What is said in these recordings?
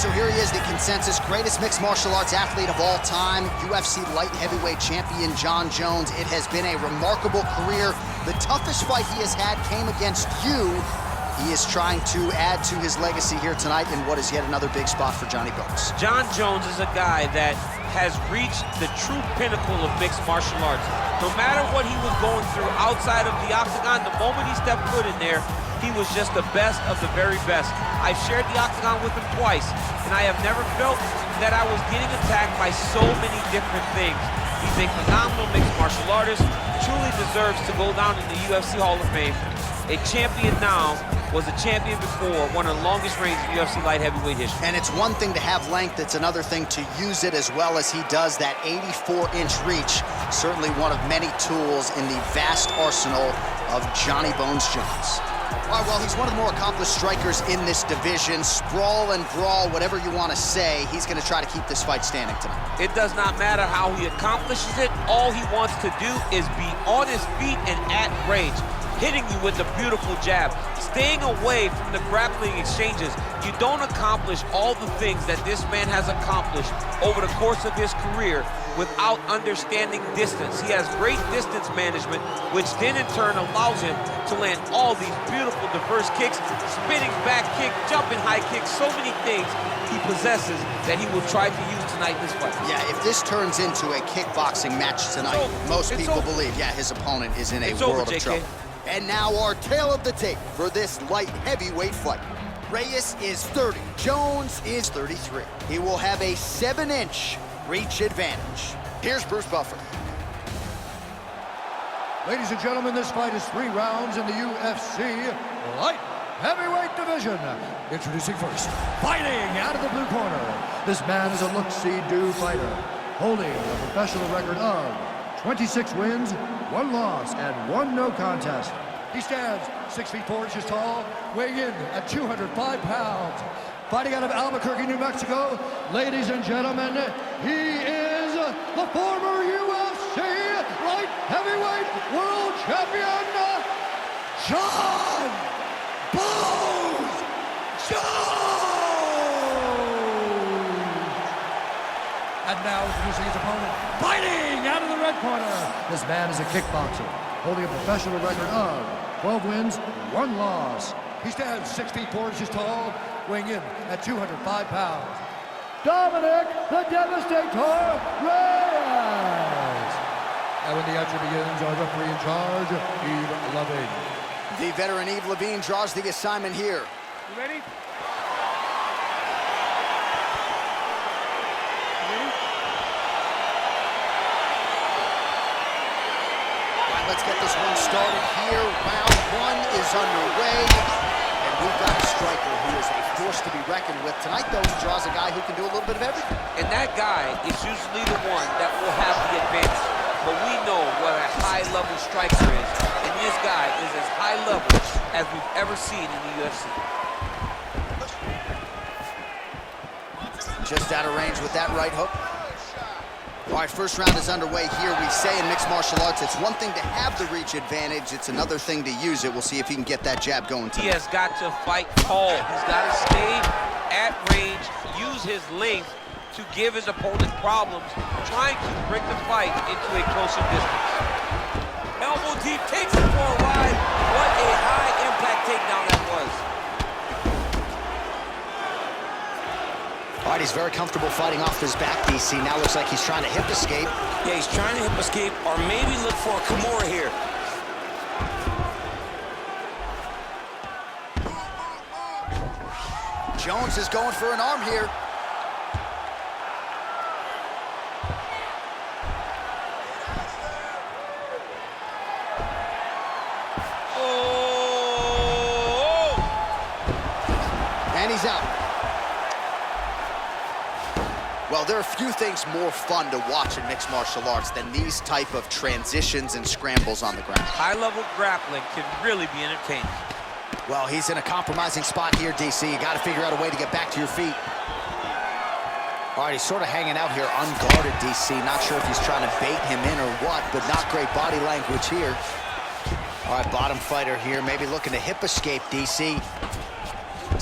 so here he is, the consensus greatest mixed martial arts athlete of all time, UFC light heavyweight champion Jon Jones. It has been a remarkable career. The toughest fight he has had came against you. He is trying to add to his legacy here tonight in what is yet another big spot for Johnny Bones. Jon Jones is a guy that has reached the true pinnacle of mixed martial arts. No matter what he was going through outside of the octagon, the moment he stepped foot in there, he was just the best of the very best. I've shared the octagon with him twice, and I have never felt that I was getting attacked by so many different things. He's a phenomenal mixed martial artist, truly deserves to go down in the UFC Hall of Fame. A champion now, was a champion before, one of the longest reigns in UFC light heavyweight history. And it's one thing to have length, it's another thing to use it as well as he does. That 84-inch reach, certainly one of many tools in the vast arsenal of Johnny Bones Jones. All right, well, he's one of the more accomplished strikers in this division. Sprawl and brawl, whatever you want to say, he's going to try to keep this fight standing tonight. It does not matter how he accomplishes it. All he wants to do is be on his feet and at range, hitting you with a beautiful jab, staying away from the grappling exchanges. You don't accomplish all the things that this man has accomplished over the course of his career without understanding distance. He has great distance management, which then in turn allows him to land all these beautiful diverse kicks, spinning back kick, jumping high kicks, so many things he possesses that he will try to use tonight in this fight. Yeah, if this turns into a kickboxing match tonight, most people believe, yeah, his opponent is in a world of trouble. And now our tail of the tape for this light heavyweight fight. Reyes is 30, Jones is 33. He will have a 7-inch reach advantage. Here's Bruce Buffer. Ladies and gentlemen, this fight is 3 rounds in the UFC light heavyweight division. Introducing first, fighting out of the blue corner. This man is a look-see-do fighter, holding a professional record of 26 wins, 1 loss, and 1 no contest. He stands 6 feet 4 inches tall, weighing in at 205 pounds. Fighting out of Albuquerque, New Mexico, ladies and gentlemen, he is the former UFC light heavyweight world champion, Jon Bones Jones! And now introducing his opponent, fighting out of the red corner. This man is a kickboxer, holding a professional record of 12 wins, 1 loss. He stands 6 feet 4 inches tall, weighing in at 205 pounds. Dominic, the Devastator Reyes. And when the action begins, our referee in charge, Yves Lavigne. The veteran Yves Lavigne draws the assignment here. You ready? Let's get this one started here. Round 1 is underway. And we've got a striker who is a force to be reckoned with. Tonight, though, he draws a guy who can do a little bit of everything. And that guy is usually the one that will have the advantage. But we know what a high-level striker is. And this guy is as high level as we've ever seen in the UFC. Just out of range with that right hook. All right, first round is underway here. We say in mixed martial arts, it's one thing to have the reach advantage. It's another thing to use it. We'll see if he can get that jab going tonight. He has got to fight tall. He's got to stay at range, use his length to give his opponent problems, trying to bring the fight into a closer distance. Elbow deep, takes him for a ride. What a high-impact takedown that was. All right, he's very comfortable fighting off his back, DC. Now looks like he's trying to hip escape. Yeah, he's trying to hip escape or maybe look for a Kimura here. Jones is going for an arm here. Oh! And he's out. Well, there are few things more fun to watch in mixed martial arts than these type of transitions and scrambles on the ground. High-level grappling can really be entertaining. Well, he's in a compromising spot here, DC. You got to figure out a way to get back to your feet. All right, he's sort of hanging out here unguarded, DC. Not sure if he's trying to bait him in or what, but not great body language here. All right, bottom fighter here, maybe looking to hip escape, DC.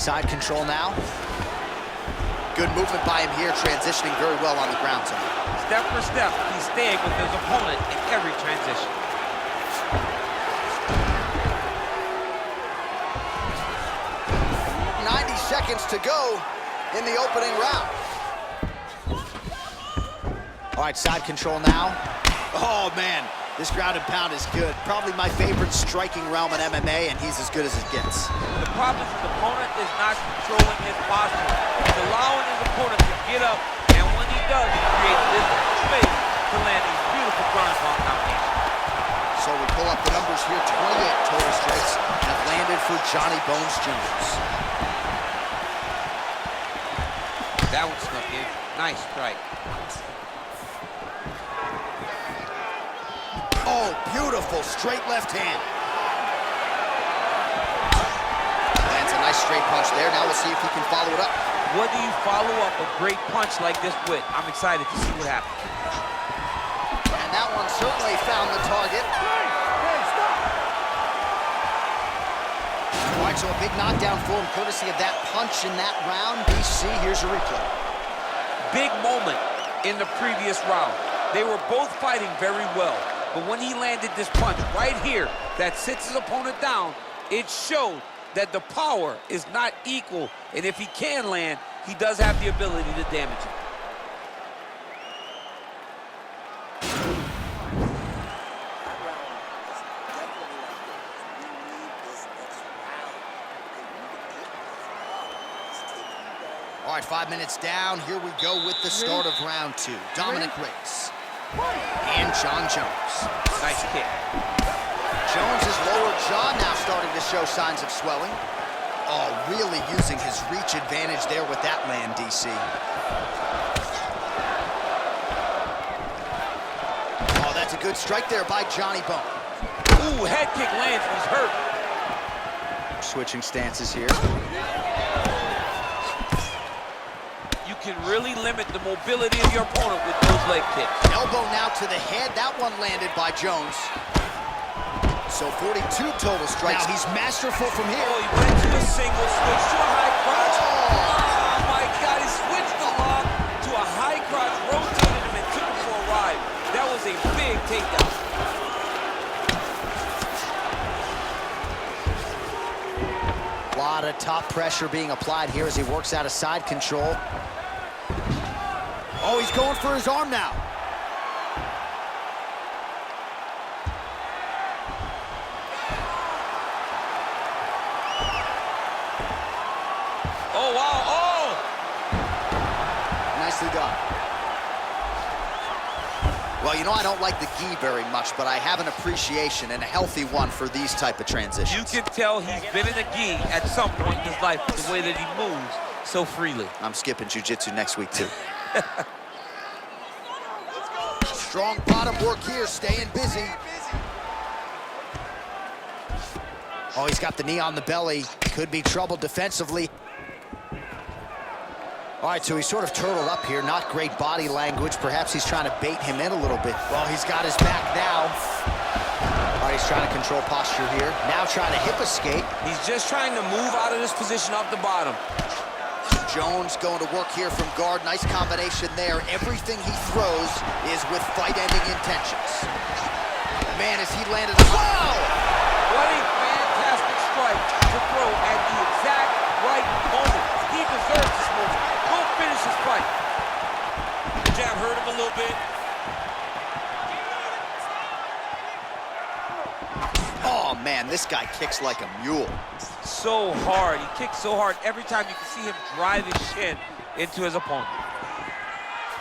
Side control now. Good movement by him here, transitioning very well on the ground tonight. Step for step, he's staying with his opponent in every transition. Seconds to go in the opening round. All right, side control now. Oh, man, this ground and pound is good. Probably my favorite striking realm in MMA, and he's as good as it gets. The problem is his opponent is not controlling his posture. He's allowing his opponent to get up, and when he does, he creates this space to land these beautiful ground and pound combinations. So we pull up the numbers here. 28 total strikes have landed for Johnny Bones Jones. That one snuck in. Nice strike. Oh, beautiful straight left hand. Lands a nice straight punch there. Now we'll see if he can follow it up. What do you follow up a great punch like this with? I'm excited to see what happens. And that one certainly found the target. All right, so a big knockdown for him, courtesy of that punch in that round. BC, here's a replay. Big moment in the previous round. They were both fighting very well, but when he landed this punch right here that sits his opponent down, it showed that the power is not equal, and if he can land, he does have the ability to damage it. All right, 5 minutes down. Here we go with the start of round 2. Dominic Reyes and John Jones. Nice kick. Jones' lower jaw now starting to show signs of swelling. Oh, really using his reach advantage there with that land, DC. Oh, that's a good strike there by Johnny Bone. Ooh, head kick lands, he's hurt. Switching stances here. You can really limit the mobility of your opponent with those leg kicks. Elbow now to the head. That one landed by Jones. So 42 total strikes. Now he's masterful from here. Oh, he went to a single, switch to a high crotch. Oh my God, he switched the lock to a high crotch, rotated him and took him for a ride. That was a big takedown. A lot of top pressure being applied here as he works out of side control. Oh, he's going for his arm now. Oh, wow, oh! Nicely done. Well, you know, I don't like the gi very much, but I have an appreciation and a healthy one for these type of transitions. You can tell he's been in a gi at some point in his life with the way that he moves so freely. I'm skipping jiu-jitsu next week, too. Strong bottom work here, staying busy. Oh, he's got the knee on the belly. Could be trouble defensively. All right, so he's sort of turtled up here. Not great body language. Perhaps he's trying to bait him in a little bit. Well, he's got his back now. All right, he's trying to control posture here. Now trying to hip escape. He's just trying to move out of this position off the bottom. Jones going to work here from guard. Nice combination there. Everything he throws is with fight-ending intentions. Man, as he landed... Wow! What a fantastic strike to throw at the exact right moment. He deserves this moment. Go finish his fight. The jab hurt him a little bit. Oh, man, this guy kicks like a mule. So hard. He kicks so hard every time you can see him drive his shin into his opponent.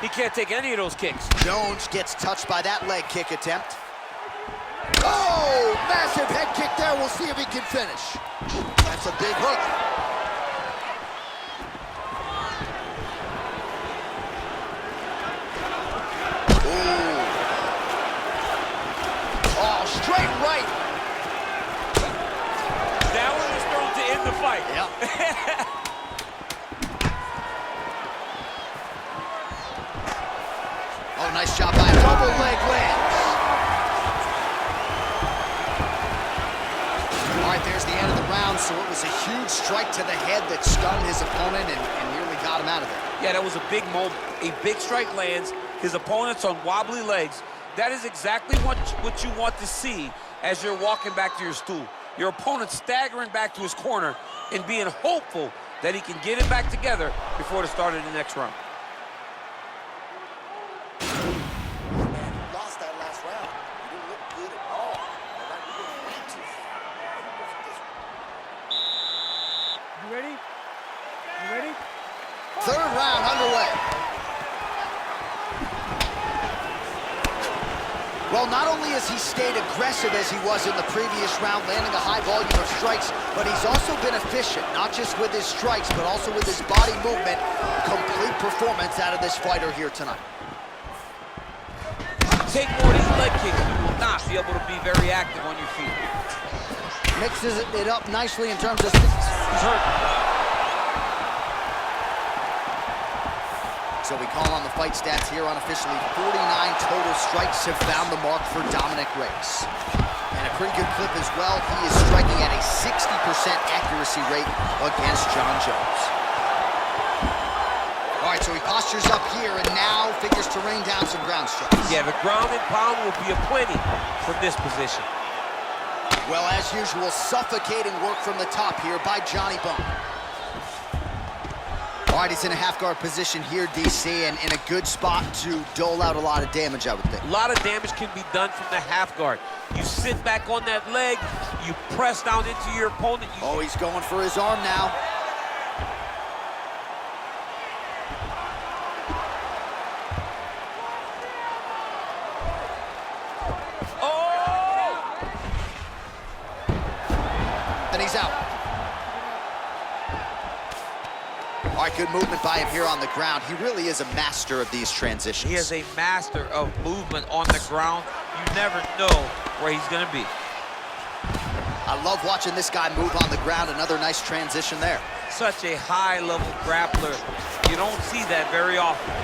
He can't take any of those kicks. Jones gets touched by that leg kick attempt. Oh, massive head kick there. We'll see if he can finish. That's a big hook. Ooh. Oh, straight right. That one is thrown to end the fight. Yep. Oh, nice job by him. Double leg lands. All right, there's the end of the round. So it was a huge strike to the head that stunned his opponent and nearly got him out of there. Yeah, that was a big moment. A big strike lands, his opponent's on wobbly legs. That is exactly what you want to see as you're walking back to your stool. Your opponent staggering back to his corner and being hopeful that he can get it back together before the start of the next round. Lost that last round. You didn't look good at all. You ready? You ready? Third round underway. Well, not only has he stayed aggressive as he was in the previous round, landing a high volume of strikes, but he's also been efficient, not just with his strikes, but also with his body movement. Complete performance out of this fighter here tonight. Take more of these leg kicks, you will not be able to be very active on your feet. Mixes it up nicely in terms of... He's hurt. So we call on the fight stats here unofficially. 49 total strikes have found the mark for Dominic Reyes. And a pretty good clip as well. He is striking at a 60% accuracy rate against Jones. All right, so he postures up here and now figures to rain down some ground strikes. Yeah, the ground and pound will be aplenty from this position. Well, as usual, suffocating work from the top here by Johnny Bone. All right, he's in a half-guard position here, DC, and in a good spot to dole out a lot of damage, I would think. A lot of damage can be done from the half guard. You sit back on that leg, you press down into your opponent. Oh, he's going for his arm now. Oh! And he's out. All right, good movement by him here on the ground. He really is a master of these transitions. He is a master of movement on the ground. You never know where he's going to be. I love watching this guy move on the ground. Another nice transition there. Such a high-level grappler. You don't see that very often.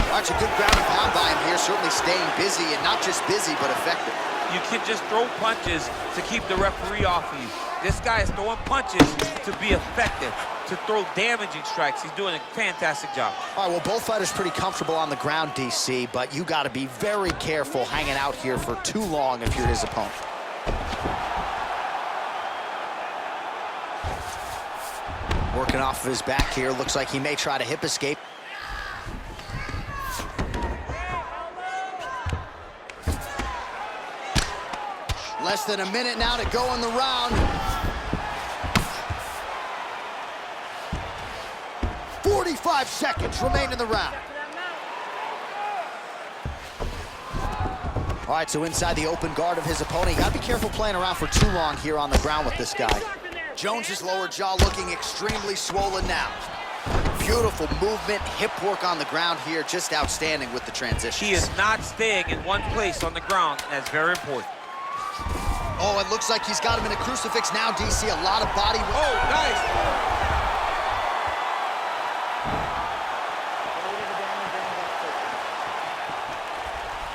All right, so good ground and pound by him here. Certainly staying busy, and not just busy, but effective. You can just throw punches to keep the referee off of you. This guy is throwing punches to be effective, to throw damaging strikes. He's doing a fantastic job. All right, well, both fighters pretty comfortable on the ground, DC, but you got to be very careful hanging out here for too long if you're his opponent. Working off of his back here. Looks like he may try to hip escape. Less than a minute now to go in the round. 45 seconds remain in the round. All right, so inside the open guard of his opponent. You gotta be careful playing around for too long here on the ground with this guy. Jones's lower jaw looking extremely swollen now. Beautiful movement, hip work on the ground here, just outstanding with the transition. He is not staying in one place on the ground. That's very important. Oh, it looks like he's got him in a crucifix now, DC. A lot of body. Oh, nice.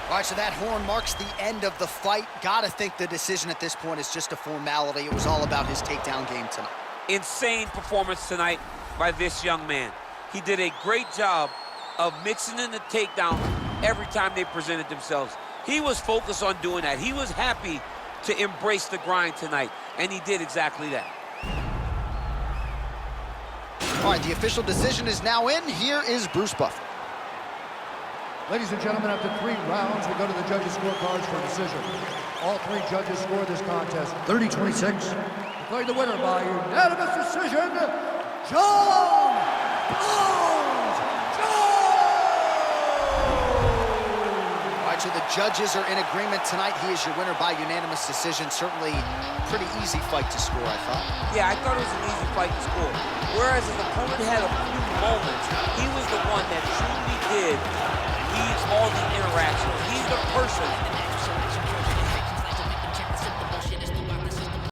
All right, so that horn marks the end of the fight. Gotta think the decision at this point is just a formality. It was all about his takedown game tonight. Insane performance tonight by this young man. He did a great job of mixing in the takedown every time they presented themselves. He was focused on doing that. He was happy to embrace the grind tonight, and he did exactly that. All right, the official decision is now in. Here is Bruce Buffer. Ladies and gentlemen, after 3 rounds, we go to the judges' scorecards for decision. All 3 judges scored this contest 30-26. Declared the winner by unanimous decision, John! So the judges are in agreement tonight. He is your winner by unanimous decision. Certainly pretty easy fight to score, I thought. Yeah, I thought it was an easy fight to score. Whereas his opponent had a few moments, he was the one that truly did lead all the interaction. He's the person